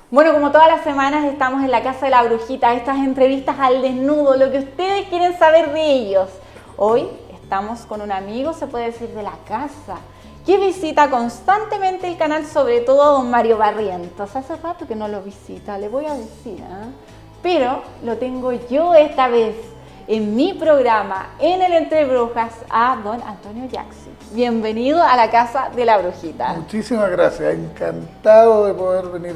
Bueno, como todas las semanas estamos en la Casa de la Brujita, estas entrevistas al desnudo, lo que ustedes quieren saber de ellos. Hoy estamos con un amigo, se puede decir, de la casa, que visita constantemente el canal, sobre todo a don Mario Barrientos. Hace rato que no lo visita, le voy a decir, pero lo tengo yo esta vez en mi programa, en el Entre Brujas, a don Antonio Yaxi. Bienvenido a la Casa de la Brujita. Muchísimas gracias, encantado de poder venir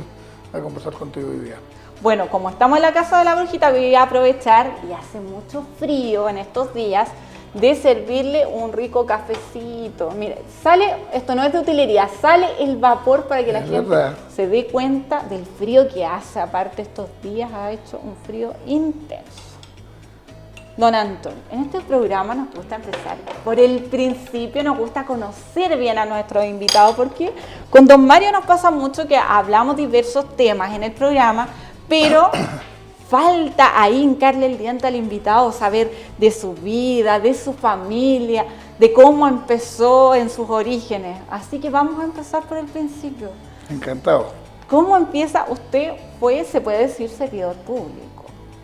a conversar contigo hoy día. Bueno, como estamos en la Casa de la Brujita, voy a aprovechar, y hace mucho frío en estos días, de servirle un rico cafecito. Mire, sale, esto no es de utilería, sale el vapor para que la gente se dé cuenta del frío que hace. Aparte, estos días ha hecho un frío intenso. Don Antonio, en este programa nos gusta empezar por el principio, nos gusta conocer bien a nuestros invitados, porque con don Mario nos pasa mucho que hablamos diversos temas en el programa, pero falta ahí hincarle el diente al invitado, saber de su vida, de su familia, de cómo empezó en sus orígenes. Así que vamos a empezar por el principio. Encantado. ¿Cómo empieza? Usted fue, se puede decir, servidor público.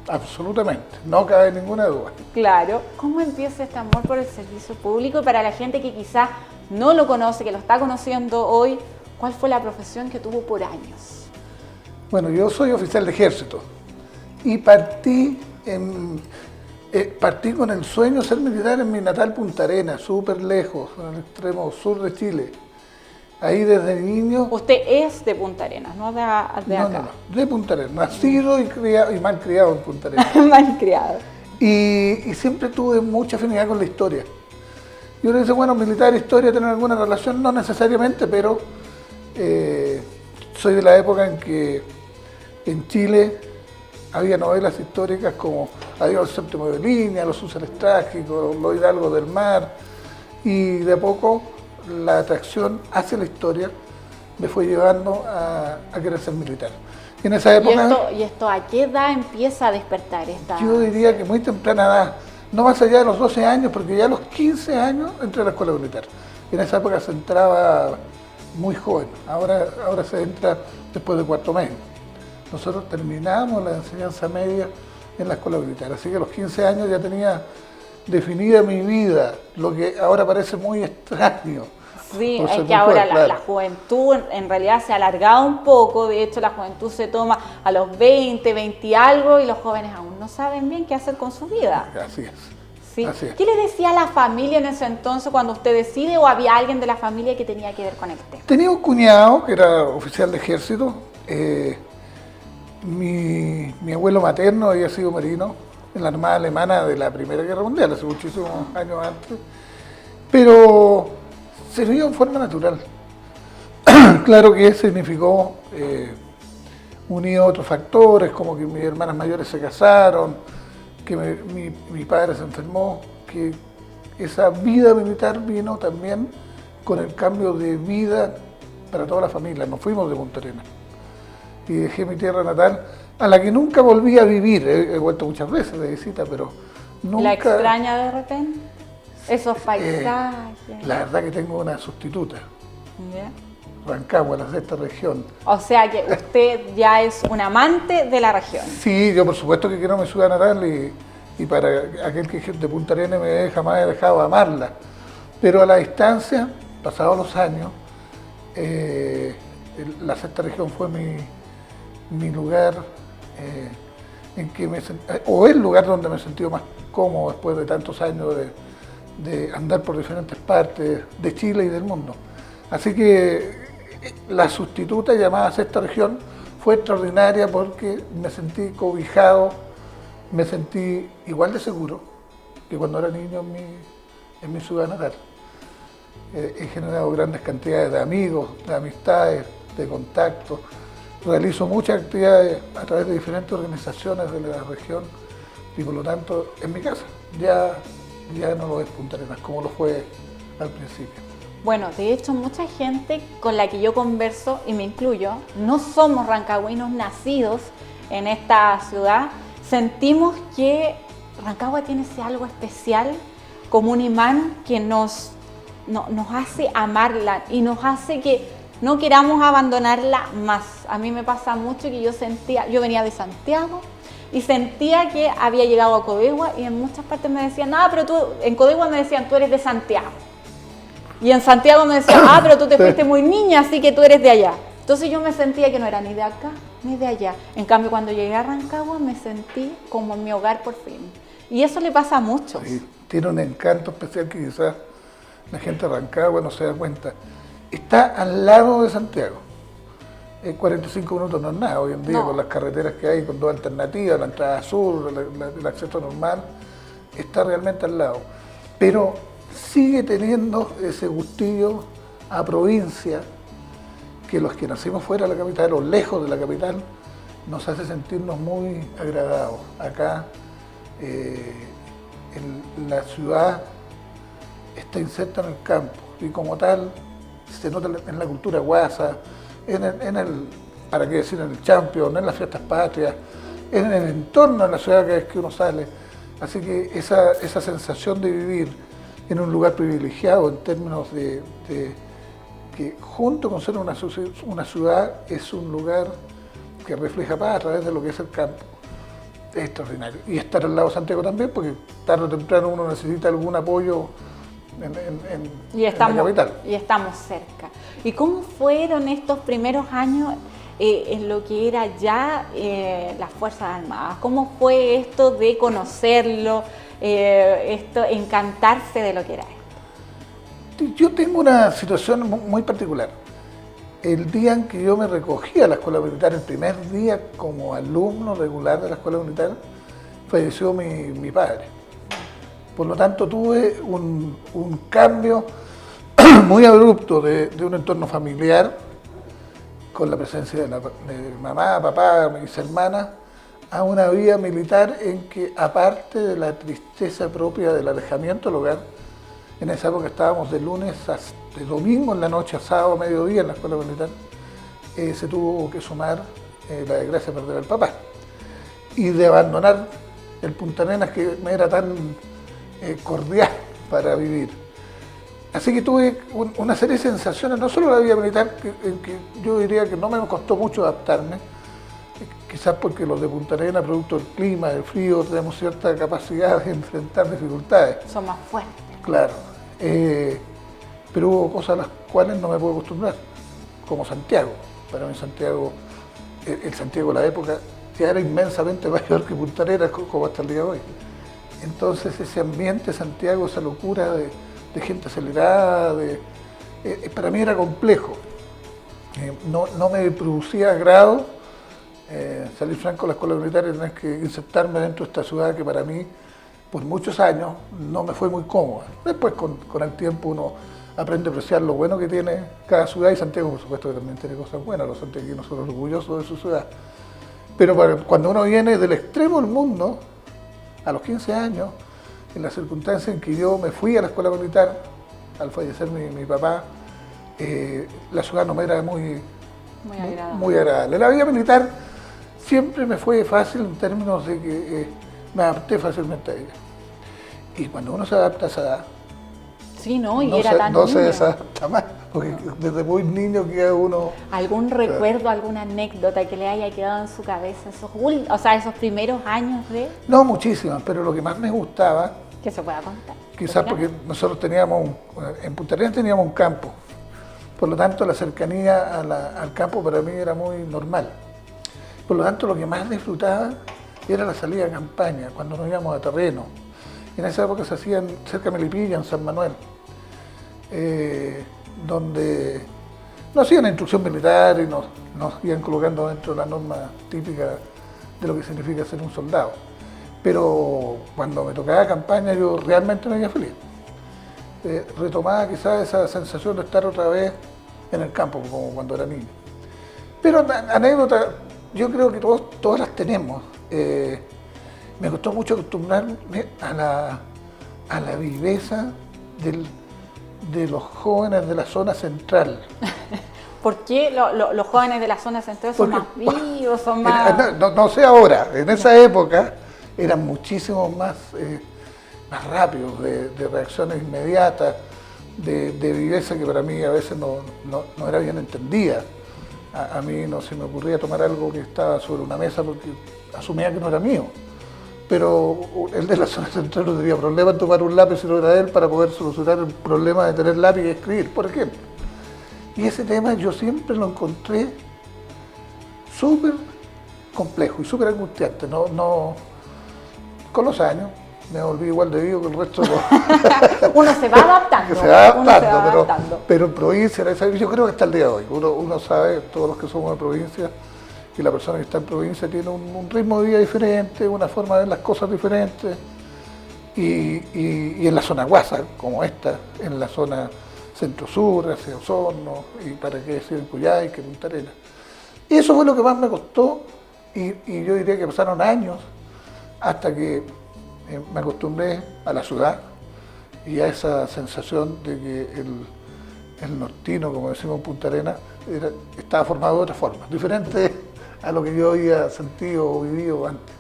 Absolutamente, no cabe ninguna duda. Claro. ¿Cómo empieza este amor por el servicio público? Y para la gente que quizás no lo conoce, que lo está conociendo hoy, ¿cuál fue la profesión que tuvo por años? Bueno, yo soy oficial de ejército y partí con el sueño de ser militar en mi natal Punta Arenas, súper lejos, en el extremo sur de Chile. Ahí desde niño... Usted es de Punta Arenas, no de acá. No, de Punta Arenas, nacido y criado, y mal criado en Punta Arenas. Mal criado. Y siempre tuve mucha afinidad con la historia. Yo le dije, bueno, militar, historia, ¿tener alguna relación? No necesariamente, pero soy de la época en que en Chile había novelas históricas como Adiós al séptimo de línea, Los Úceres Trágicos, Los Hidalgos del Mar, y de a poco la atracción hacia la historia me fue llevando a querer ser militar. Y en esa época... ¿Y esto a qué edad empieza a despertar esta...? Yo diría que muy temprana edad, no más allá de los 12 años, porque ya a los 15 años entré a la escuela militar. Y en esa época se entraba muy joven, ahora se entra después de cuarto medio. Nosotros terminamos la enseñanza media en la escuela militar, así que a los 15 años ya tenía definida mi vida, lo que ahora parece muy extraño. Sí, es que ahora la juventud en realidad se ha alargado un poco. De hecho, la juventud se toma a los 20, 20 y algo, y los jóvenes aún no saben bien qué hacer con su vida. Así es. ¿Sí? Así es. ¿Qué le decía a la familia en ese entonces cuando usted decide, o había alguien de la familia que tenía que ver con el tema? Tenía un cuñado que era oficial de ejército. Mi abuelo materno había sido marino en la Armada Alemana de la Primera Guerra Mundial, hace muchísimos años antes, pero se vio en forma natural. Claro que significó, unido a otros factores, como que mis hermanas mayores se casaron, que mi padre se enfermó, que esa vida militar vino también con el cambio de vida para toda la familia. Nos fuimos de Punta Arenas y dejé mi tierra natal, a la que nunca volví a vivir. He vuelto muchas veces de visita, pero nunca... ¿La extraña de repente? Esos paisajes. La verdad que tengo una sustituta. ¿Ya? Rancagua, la sexta región. O sea que usted ya es un amante de la región. Sí, yo por supuesto que quiero mi ciudad natal, y para aquel que es de Punta Arenas jamás he dejado de amarla. Pero a la distancia, pasados los años, la sexta región fue mi lugar en que o el lugar donde me he sentido más cómodo después de tantos años de andar por diferentes partes de Chile y del mundo. Así que la sustituta llamada sexta región fue extraordinaria porque me sentí cobijado, me sentí igual de seguro que cuando era niño en mi ciudad natal. He generado grandes cantidades de amigos, de amistades, de contactos. Realizo muchas actividades a través de diferentes organizaciones de la región y por lo tanto en mi casa ya no lo es Punta Arenas como lo fue al principio. Bueno, de hecho mucha gente con la que yo converso, y me incluyo, no somos rancagüinos nacidos en esta ciudad. Sentimos que Rancagua tiene ese algo especial, como un imán que nos hace amarla y nos hace que no queramos abandonarla más. A mí me pasa mucho que yo venía de Santiago y sentía que había llegado a Codegua y en muchas partes me decían, pero en Codegua me decían, tú eres de Santiago. Y en Santiago me decían, pero tú te fuiste muy niña, así que tú eres de allá. Entonces yo me sentía que no era ni de acá ni de allá. En cambio, cuando llegué a Rancagua me sentí como en mi hogar por fin. Y eso le pasa a muchos. Sí, tiene un encanto especial que quizás la gente de Rancagua no se da cuenta. Está al lado de Santiago. 45 minutos no es nada hoy en día, con las carreteras que hay, con dos alternativas, la entrada sur, el acceso normal, está realmente al lado. Pero sigue teniendo ese gustillo a provincia que los que nacimos fuera de la capital o lejos de la capital nos hace sentirnos muy agradados. Acá la ciudad está inserta en el campo y como tal se nota en la cultura guasa, para qué decir, en el Champion, en las fiestas patrias, en el entorno de la ciudad cada vez que uno sale. Así que esa sensación de vivir en un lugar privilegiado en términos de que junto con ser una ciudad es un lugar que refleja paz a través de lo que es el campo. Es extraordinario. Y estar al lado de Santiago también, porque tarde o temprano uno necesita algún apoyo en la capital. Y estamos cerca. ¿Y cómo fueron estos primeros años en lo que era ya las Fuerzas Armadas? ¿Cómo fue esto de conocerlo, encantarse de lo que era esto? Yo tengo una situación muy particular. El día en que yo me recogí a la Escuela Militar, el primer día como alumno regular de la Escuela Militar, falleció mi padre. Por lo tanto, tuve un cambio muy abrupto de un entorno familiar, con la presencia de mamá, papá, mis hermanas, a una vida militar en que, aparte de la tristeza propia del alejamiento del hogar, en esa época estábamos de domingo en la noche a sábado a mediodía en la escuela militar, se tuvo que sumar la desgracia de perder al papá y de abandonar el Punta Arenas que me era tan cordial para vivir. Así que tuve una serie de sensaciones, no solo la vida militar, en que yo diría que no me costó mucho adaptarme, quizás porque los de Punta Arenas, producto del clima, del frío, tenemos cierta capacidad de enfrentar dificultades. Son más fuertes. Claro, pero hubo cosas a las cuales no me puedo acostumbrar, como Santiago. Para mí Santiago, el Santiago de la época, ya era inmensamente mayor que Punta Arenas, como hasta el día de hoy. Entonces ese ambiente Santiago, esa locura de gente acelerada, para mí era complejo. No me producía agrado salir franco de la escuela militar y tener que insertarme dentro de esta ciudad que para mí, por muchos años, no me fue muy cómoda. Después, con el tiempo, uno aprende a apreciar lo bueno que tiene cada ciudad, y Santiago, por supuesto, que también tiene cosas buenas. Los santiaguinos son orgullosos de su ciudad. Pero cuando uno viene del extremo del mundo, a los 15 años, en la circunstancia en que yo me fui a la escuela militar, al fallecer mi papá, la ciudad no me era muy agradable. La vida militar siempre me fue fácil en términos de que me adapté fácilmente a ella. Y cuando uno se adapta a esa edad, sí, ¿no? Y era tan no se desadapta más, porque desde muy niño queda uno... ¿Algún recuerdo, alguna anécdota que le haya quedado en su cabeza, esos primeros años de...? No, muchísimas, pero lo que más me gustaba... Que se pueda contar. Quizás porque nosotros en Punta Arenas teníamos un campo, por lo tanto la cercanía al campo para mí era muy normal. Por lo tanto lo que más disfrutaba era la salida a campaña, cuando nos íbamos a terreno. En esa época se hacían cerca de Melipilla, en San Manuel, donde nos hacían la instrucción militar y nos iban colocando dentro de la norma típica de lo que significa ser un soldado. Pero cuando me tocaba campaña yo realmente me iba feliz. Retomaba quizás esa sensación de estar otra vez en el campo, como cuando era niño. Pero anécdotas, yo creo que todas las tenemos. Me costó mucho acostumbrarme a la viveza de los jóvenes de la zona central. ¿Por qué los jóvenes de la zona central son más vivos, son más...? No sé ahora, en esa época eran muchísimo más rápidos, de reacciones inmediatas, de viveza que para mí a veces no era bien entendida. A mí no se me ocurría tomar algo que estaba sobre una mesa porque asumía que no era mío. Pero el de la zona central no tenía problema en tomar un lápiz si no era de él para poder solucionar el problema de tener lápiz y escribir, por ejemplo. Y ese tema yo siempre lo encontré súper complejo y súper angustiante. Con los años me volví igual de vivo que el resto de los... Uno se va adaptando. Pero en provincia, yo creo que hasta el día de hoy, uno sabe, todos los que somos de provincia, que la persona que está en provincia tiene un ritmo de vida diferente, una forma de ver las cosas diferentes, y en la zona Guasa, como esta, en la zona centro-sur, hacia Osorno, y para qué decir Cuyay, Punta Arenas. Y eso fue lo que más me costó, y yo diría que pasaron años hasta que me acostumbré a la ciudad y a esa sensación de que el nortino, como decimos en Punta Arenas, estaba formado de otra forma, diferente a lo que yo había sentido o vivido antes.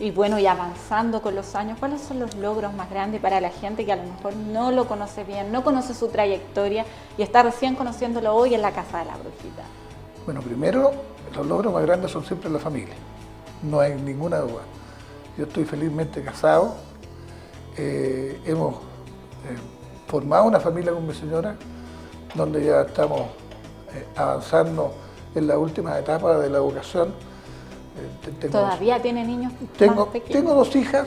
Y bueno, y avanzando con los años, ¿cuáles son los logros más grandes para la gente que a lo mejor no lo conoce bien, no conoce su trayectoria y está recién conociéndolo hoy en la Casa de la Brujita? Bueno, primero, los logros más grandes son siempre la familia, no hay ninguna duda. Yo estoy felizmente casado, hemos formado una familia con mi señora, donde ya estamos avanzando en la última etapa de la educación. ¿Todavía tiene niños más pequeños? Tengo dos hijas,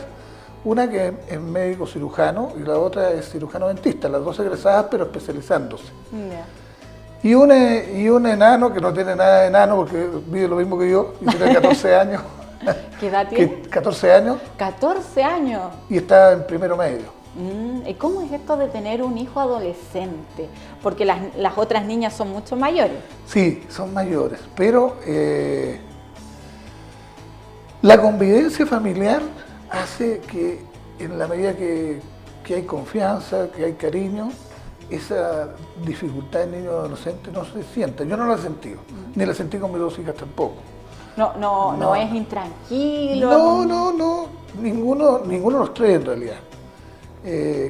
una que es médico cirujano y la otra es cirujano dentista, las dos egresadas pero especializándose. Yeah. Y un enano que no tiene nada de enano porque vive lo mismo que yo y tiene 14 años. ¿Qué edad tiene? 14 años. 14 años. Y está en primero medio. ¿Y cómo es esto de tener un hijo adolescente? Porque las otras niñas son mucho mayores. Sí, son mayores, pero la convivencia familiar hace que en la medida que hay confianza, que hay cariño, esa dificultad del niño adolescente no se siente. Yo no la he sentido, ni la sentí con mis dos hijas tampoco. No es intranquilo. No, ninguno de los tres en realidad.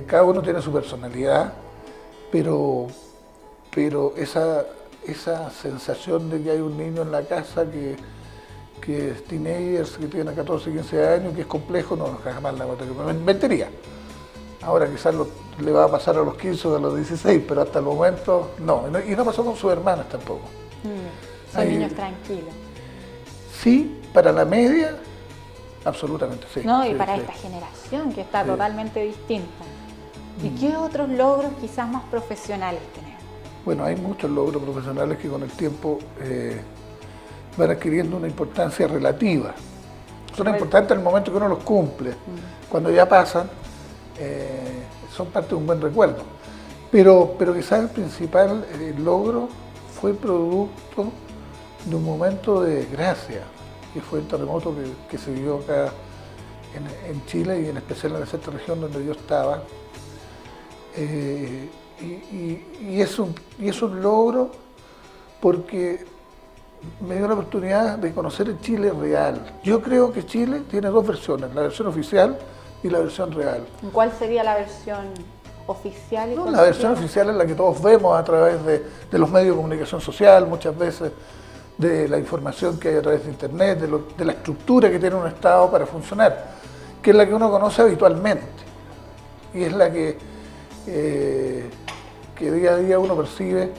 Cada uno tiene su personalidad, pero esa sensación de que hay un niño en la casa que es teenager, que tiene 14, 15 años, que es complejo, no, jamás la mentiría. Ahora quizás le va a pasar a los 15 o a los 16, pero hasta el momento no. Y no pasó con sus hermanas tampoco. Son niños tranquilos. Sí, para la media, absolutamente sí. No, y sí, para sí. esta generación que está totalmente distinta. ¿Y qué otros logros quizás más profesionales tenemos? Bueno, hay muchos logros profesionales que con el tiempo van adquiriendo una importancia relativa. Son importantes en el momento que uno los cumple. Cuando ya pasan, son parte de un buen recuerdo. Pero quizás el principal logro fue producto de un momento de desgracia, que fue el terremoto que se vivió acá en Chile y en especial en la sexta región donde yo estaba. Y es un logro porque me dio la oportunidad de conocer el Chile real. Yo creo que Chile tiene dos versiones, la versión oficial y la versión real. ¿Cuál sería la versión oficial? La versión oficial es la que todos vemos a través de los medios de comunicación social, muchas veces de la información que hay a través de internet, de la estructura que tiene un Estado para funcionar, que es la que uno conoce habitualmente y es la que día a día uno percibe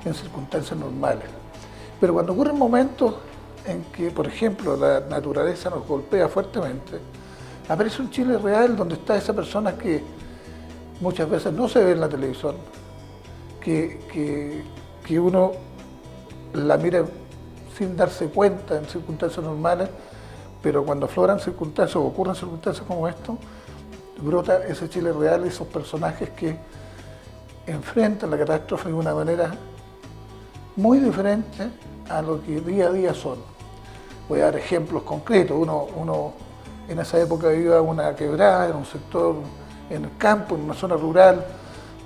en circunstancias normales. Pero cuando ocurren momentos en que, por ejemplo, la naturaleza nos golpea fuertemente, aparece un Chile real donde está esa persona que muchas veces no se ve en la televisión, que uno la mira sin darse cuenta en circunstancias normales, pero cuando afloran circunstancias o ocurren circunstancias como esto, brota ese Chile real y esos personajes que enfrentan la catástrofe de una manera muy diferente a lo que día a día son. Voy a dar ejemplos concretos. Uno en esa época vivía en una quebrada, en un sector, en el campo, en una zona rural,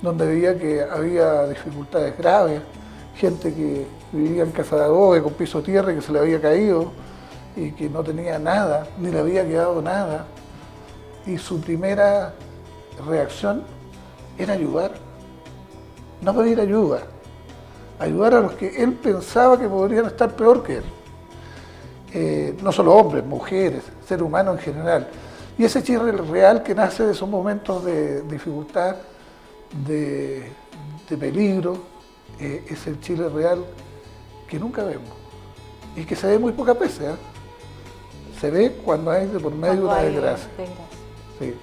donde veía que había dificultades graves, gente que vivía en casa de adobe con piso de tierra y que se le había caído y que no tenía nada, ni le había quedado nada. Y su primera reacción era ayudar. no pedir ayuda, ayudar a los que él pensaba que podrían estar peor que él. No solo hombres, mujeres, ser humano en general. Y ese Chile real que nace de esos momentos de dificultad, de peligro, es el Chile real que nunca vemos y que se ve muy pocas veces. Se ve cuando hay de por medio una desgracia. Sí.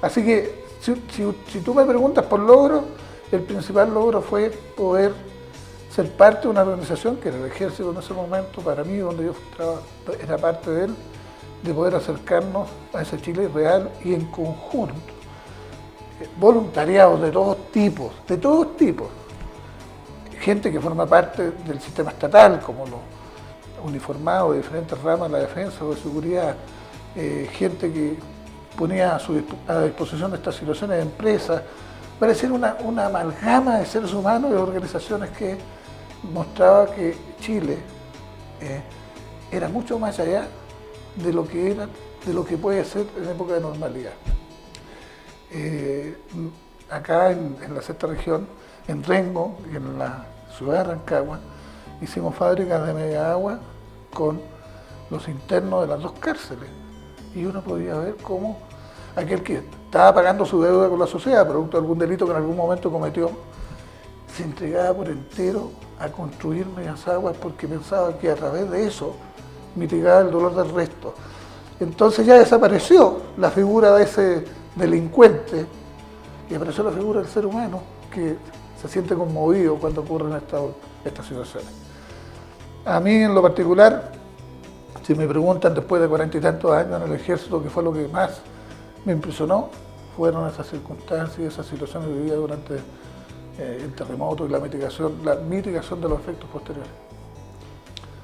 Así que si tú me preguntas por logro, el principal logro fue poder ser parte de una organización que era el Ejército en ese momento, para mí, donde yo era parte de él, de poder acercarnos a ese Chile real y en conjunto. Voluntariados de todos tipos. Gente que forma parte del sistema estatal, como los uniformados de diferentes ramas de la defensa o de seguridad, gente que ponía a disposición de estas situaciones de empresas, parecía una amalgama de seres humanos y de organizaciones que mostraba que Chile era mucho más allá de lo que puede ser en época de normalidad. Acá en la sexta región, en Rengo y en la ciudad de Rancagua, hicimos fábricas de media agua con los internos de las dos cárceles. Y uno podía ver cómo aquel que estaba pagando su deuda con la sociedad, producto de algún delito que en algún momento cometió, se entregaba por entero a construir medias aguas porque pensaba que a través de eso mitigaba el dolor del resto. Entonces ya desapareció la figura de ese delincuente y apareció la figura del ser humano que se siente conmovido cuando ocurren estas situaciones. A mí en lo particular, si me preguntan después de 40 y tantos años en el ejército, qué fue lo que más me impresionó, fueron esas circunstancias, esas situaciones vividas durante el terremoto y la mitigación de los efectos posteriores.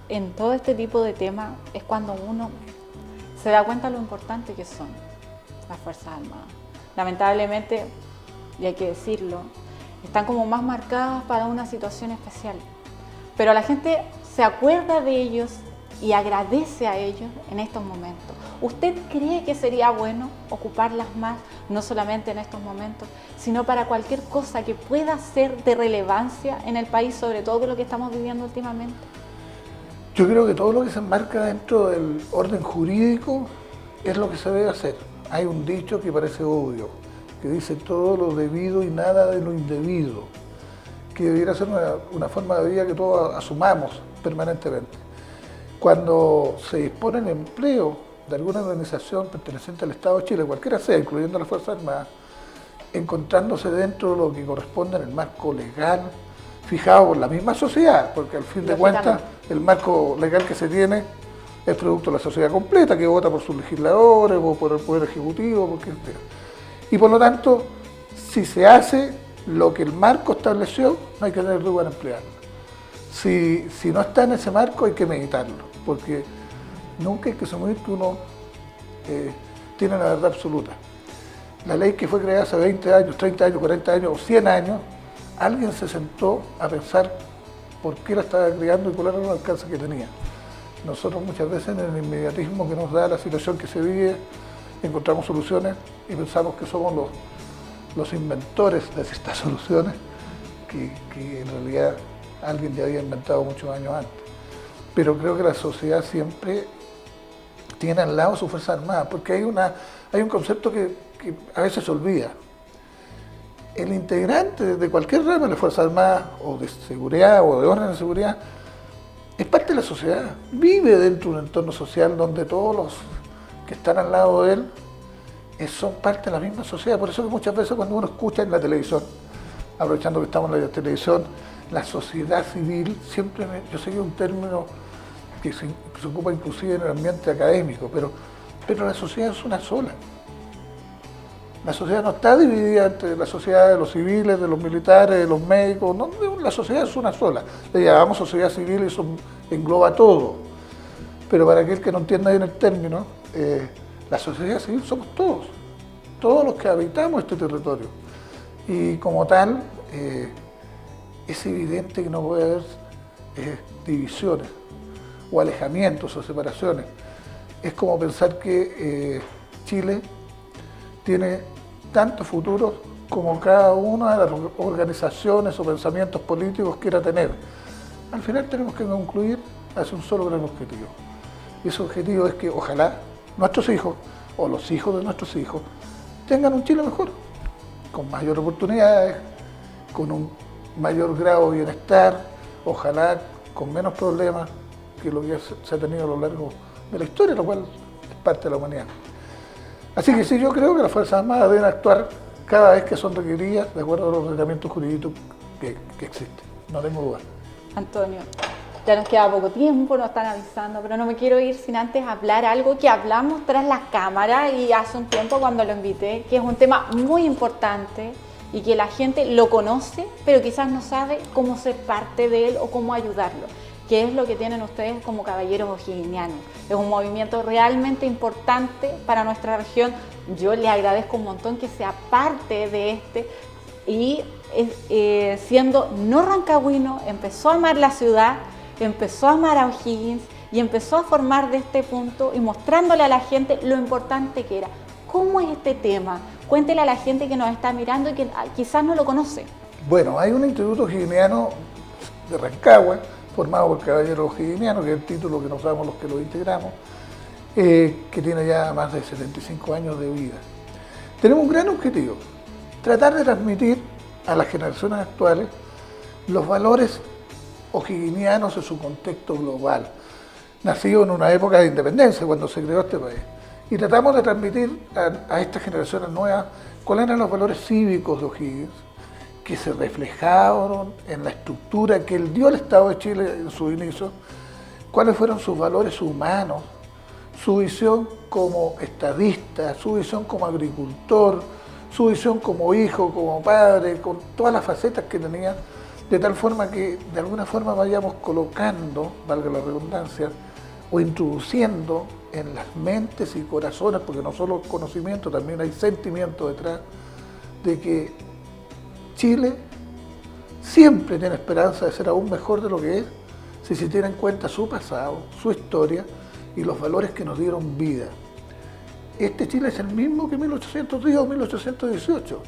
En todo este tipo de temas es cuando uno se da cuenta de lo importante que son las Fuerzas Armadas. Lamentablemente, y hay que decirlo, están como más marcadas para una situación especial. Pero la gente se acuerda de ellos y agradece a ellos en estos momentos. ¿Usted cree que sería bueno ocuparlas más, no solamente en estos momentos, sino para cualquier cosa que pueda ser de relevancia en el país, sobre todo de lo que estamos viviendo últimamente? Yo creo que todo lo que se enmarca dentro del orden jurídico es lo que se debe hacer. Hay un dicho que parece obvio, que dice todo lo debido y nada de lo indebido, que debiera ser una forma de vida que todos asumamos permanentemente. Cuando se dispone el empleo de alguna organización perteneciente al Estado de Chile, cualquiera sea, incluyendo las Fuerzas Armadas, encontrándose dentro de lo que corresponde en el marco legal fijado por la misma sociedad, porque al fin de cuentas el marco legal que se tiene es producto de la sociedad completa, que vota por sus legisladores o por el Poder Ejecutivo, por quien sea. Y por lo tanto, si se hace lo que el marco estableció, no hay que tener duda en emplearlo. Si no está en ese marco, hay que meditarlo, porque nunca hay que asumir que uno tiene la verdad absoluta. La ley que fue creada hace 20 años, 30 años, 40 años o 100 años, alguien se sentó a pensar por qué la estaba creando y cuál era el alcance que tenía. Nosotros muchas veces en el inmediatismo que nos da la situación que se vive, encontramos soluciones y pensamos que somos los inventores de estas soluciones que en realidad alguien ya había inventado muchos años antes. Pero creo que la sociedad siempre tiene al lado su Fuerza Armada, porque hay un concepto que a veces se olvida. El integrante de cualquier rama de la Fuerza Armada, o de seguridad, o de orden de seguridad, es parte de la sociedad, vive dentro de un entorno social donde todos los que están al lado de él son parte de la misma sociedad. Por eso que muchas veces cuando uno escucha en la televisión, aprovechando que estamos en la televisión, la sociedad civil, siempre yo sé que es un término que se ocupa inclusive en el ambiente académico, pero la sociedad es una sola. La sociedad no está dividida entre la sociedad de los civiles, de los militares, de los médicos, no, la sociedad es una sola. Le llamamos sociedad civil y eso engloba todo. Pero para aquel que no entienda bien el término, la sociedad civil somos todos los que habitamos este territorio. Y como tal, es evidente que no puede haber divisiones o alejamientos o separaciones. Es como pensar que Chile tiene tantos futuros como cada una de las organizaciones o pensamientos políticos quiera tener. Al final tenemos que concluir hacia un solo gran objetivo. Y ese objetivo es que ojalá nuestros hijos o los hijos de nuestros hijos tengan un Chile mejor, con mayor oportunidades, con un mayor grado de bienestar, ojalá con menos problemas que lo que se ha tenido a lo largo de la historia, lo cual es parte de la humanidad. Así que sí, yo creo que las Fuerzas Armadas deben actuar cada vez que son requeridas de acuerdo a los ordenamientos jurídicos que existen, no tengo duda. Antonio, ya nos queda poco tiempo, nos están avisando, pero no me quiero ir sin antes hablar algo que hablamos tras la cámara y hace un tiempo cuando lo invité, que es un tema muy importante y que la gente lo conoce, pero quizás no sabe cómo ser parte de él o cómo ayudarlo, que es lo que tienen ustedes como Caballeros O'Higginianos. Es un movimiento realmente importante para nuestra región. Yo le agradezco un montón que sea parte de este y siendo no rancagüino, empezó a amar la ciudad, empezó a amar a O'Higgins y empezó a formar de este punto y mostrándole a la gente lo importante que era. ¿Cómo es este tema? Cuéntele a la gente que nos está mirando y que quizás no lo conoce. Bueno, hay un instituto o'higginiano de Rancagua, formado por Caballeros O'Higginianos, que es el título que nos damos los que lo integramos, que tiene ya más de 75 años de vida. Tenemos un gran objetivo, tratar de transmitir a las generaciones actuales los valores o'higginianos en su contexto global, nacido en una época de independencia, cuando se creó este país. Y tratamos de transmitir a estas generaciones nuevas cuáles eran los valores cívicos de O'Higgins, que se reflejaron en la estructura que él dio al Estado de Chile en su inicio, cuáles fueron sus valores humanos, su visión como estadista, su visión como agricultor, su visión como hijo, como padre, con todas las facetas que tenía, de tal forma que de alguna forma vayamos colocando, valga la redundancia, o introduciendo en las mentes y corazones, porque no solo conocimiento, también hay sentimiento detrás, de que Chile siempre tiene esperanza de ser aún mejor de lo que es, si se tiene en cuenta su pasado, su historia y los valores que nos dieron vida. Este Chile es el mismo que 1810 o 1818.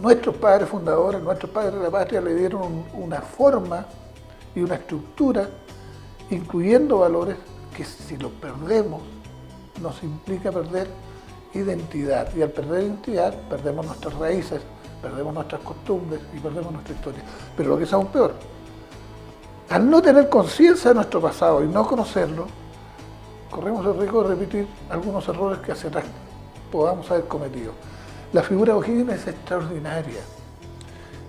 Nuestros padres fundadores, nuestros padres de la patria le dieron una forma y una estructura, incluyendo valores que si los perdemos nos implica perder identidad. Y al perder identidad perdemos nuestras raíces, perdemos nuestras costumbres y perdemos nuestra historia. Pero lo que es aún peor, al no tener conciencia de nuestro pasado y no conocerlo, corremos el riesgo de repetir algunos errores que hacia atrás podamos haber cometido. La figura de O'Higgins es extraordinaria.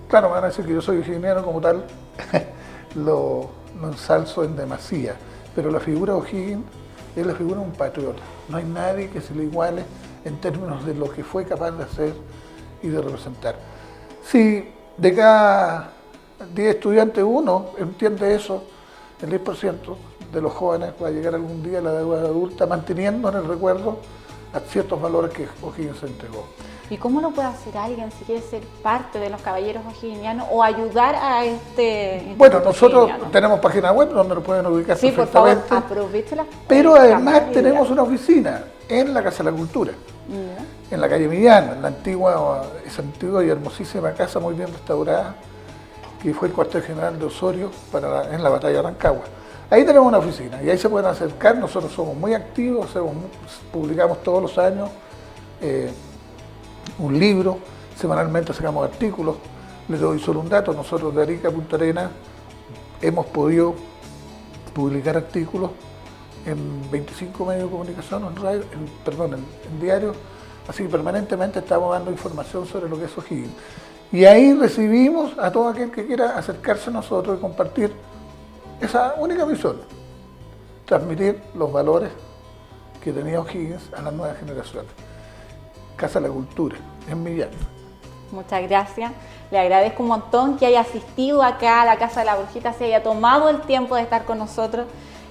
Claro, me van a decir que yo soy o'higginiano como tal, lo ensalzo en demasía, pero la figura de O'Higgins es la figura de un patriota. No hay nadie que se le iguale en términos de lo que fue capaz de hacer y de representar. Si de cada 10 estudiantes uno entiende eso, el 10% de los jóvenes va a llegar algún día a la edad adulta manteniendo en el recuerdo a ciertos valores que O'Higgins se entregó. ¿Y cómo lo puede hacer alguien si quiere ser parte de los Caballeros O'Higginianos o ayudar a este Bueno, nosotros tenemos página web donde lo pueden ubicar perfectamente. Por favor, aprovechela. Pero además tenemos una oficina en la Casa de la Cultura, en la calle Millán, en la esa antigua y hermosísima casa muy bien restaurada, que fue el cuartel general de Osorio en la batalla de Rancagua. Ahí tenemos una oficina y ahí se pueden acercar. Nosotros somos muy activos, publicamos todos los años un libro, semanalmente sacamos artículos. Les doy solo un dato: nosotros de Arica a Punta Arenas hemos podido publicar artículos en 25 medios de comunicación, en diarios, así que permanentemente estamos dando información sobre lo que es O'Higgins. Y ahí recibimos a todo aquel que quiera acercarse a nosotros y compartir esa única misión: transmitir los valores que tenía O'Higgins a las nuevas generaciones. Casa de la Cultura, en Millán. Muchas gracias. Le agradezco un montón que haya asistido acá a la Casa de la Brujita, se haya tomado el tiempo de estar con nosotros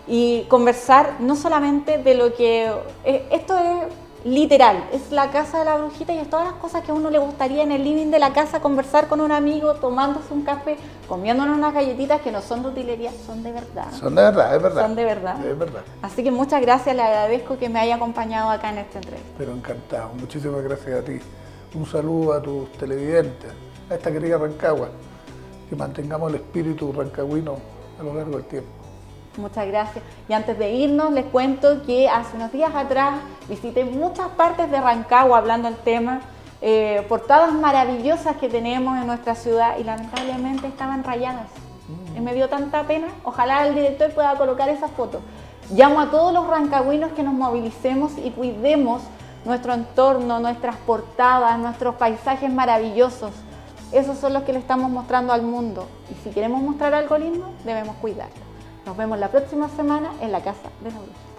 y conversar no solamente de lo que... esto es literal, es la Casa de la Brujita y es todas las cosas que a uno le gustaría en el living de la casa, conversar con un amigo, tomándose un café, comiéndonos unas galletitas que no son de utilería, son de verdad. Son de verdad, es verdad. Son de verdad. Es verdad. Así que muchas gracias, le agradezco que me haya acompañado acá en esta entrevista. Pero encantado, muchísimas gracias a ti un saludo a tus televidentes, a esta querida Rancagua, que mantengamos el espíritu rancagüino a lo largo del tiempo. Muchas gracias. Y antes de irnos, les cuento que hace unos días atrás visité muchas partes de Rancagua hablando del tema, portadas maravillosas que tenemos en nuestra ciudad y lamentablemente estaban rayadas. Y me dio tanta pena. Ojalá el director pueda colocar esas fotos. Llamo a todos los rancagüinos que nos movilicemos y cuidemos nuestro entorno, nuestras portadas, nuestros paisajes maravillosos. Esos son los que le estamos mostrando al mundo. Y si queremos mostrar algo lindo, debemos cuidarlo. Nos vemos la próxima semana en la Casa de la Bruja.